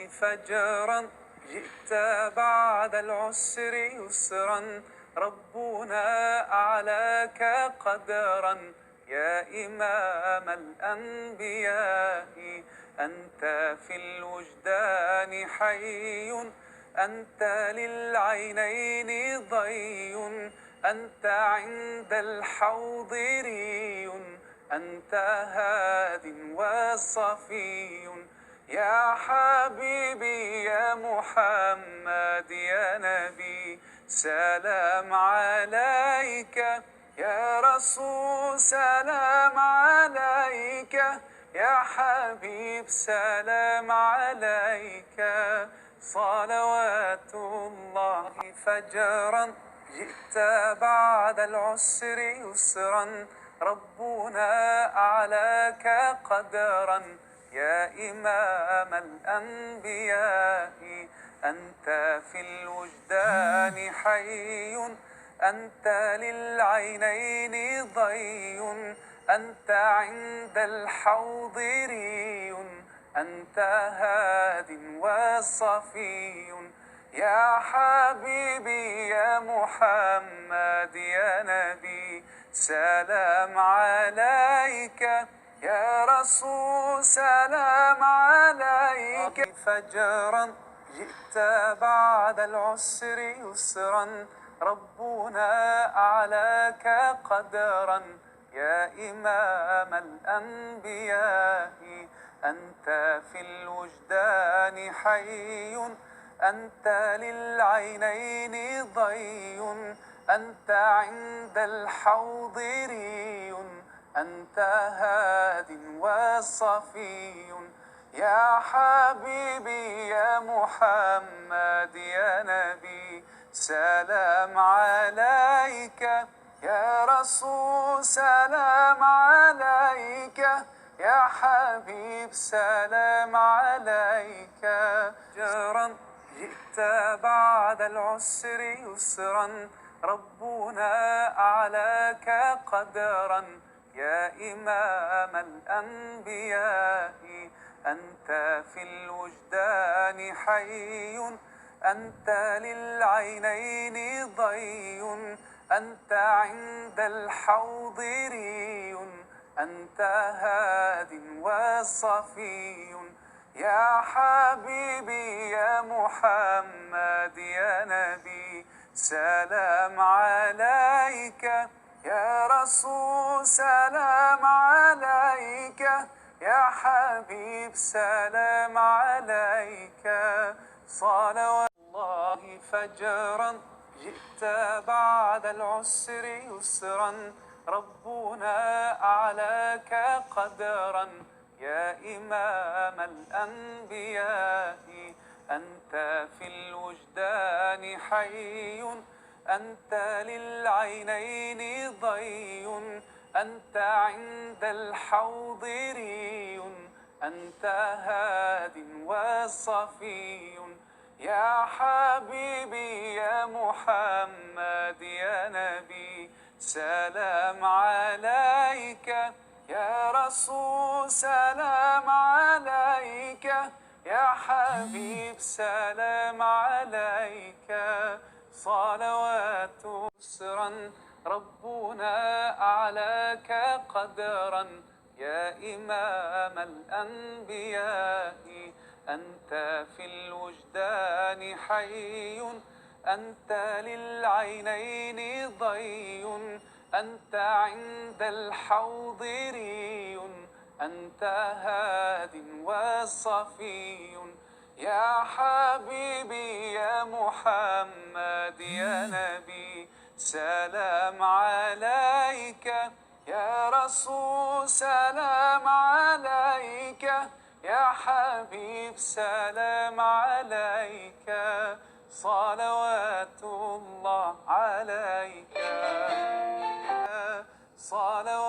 فجرا جئت بعد العسر يسرا ربنا أعلاك قدرا يا إمام الأنبياء أنت في الوجدان حي أنت للعينين ضي أنت عند الحوض ري أنت هاد وصفي يا حبيبي يا محمد يا نبي سلام عليك يا رسول سلام عليك يا حبيب سلام عليك صلوات الله فجرا جئت بعد العسر يسرا ربنا أعلاك قدرا يا إمام الأنبياء أنت في الوجدان حي أنت للعينين ضي أنت عند الحوض ري أنت هاد وصفي يا حبيبي يا محمد يا نبي سلام عليك يا رسول سلام عليك فجرا جئت بعد العسر يسرا ربنا أعلاك قدرا يا إمام الأنبياء أنت في الوجدان حي أنت للعينين ضي أنت عند الحوض ري أنت هاد وصفي يا حبيبي يا محمد يا نبي سلام عليك يا رسول سلام عليك يا حبيب سلام عليك جرا جئت بعد العسر يسرا ربنا أعلاك قدرا يا إمام الأنبياء أنت في الوجدان حي أنت للعينين ضي أنت عند الحوض ري أنت هاد وصفي يا حبيبي يا محمد يا نبي سلام عليك يا رسول سلام عليك يا حبيب سلام عليك صلوات الله فجرا جئت بعد العسر يسرا ربنا أعلاك قدرا يا إمام الأنبياء أنت في الوجدان حي أنت للعينين ضي أنت عند الحوض ري أنت هاد وصفي يا حبيبي يا محمد يا نبي سلام عليك يا رسول سلام عليك يا حبيب سلام عليك صلوات يسرا ربنا أعلاك قدرا يا إمام الأنبياء أنت في الوجدان حي أنت للعينين ضي أنت عند الحوض ري أنت هاد وصفي يا حبيبي يا محمد يا نبي سلام عليك يا رسول سلام عليك يا حبيب سلام عليك صلوات الله عليك صلوات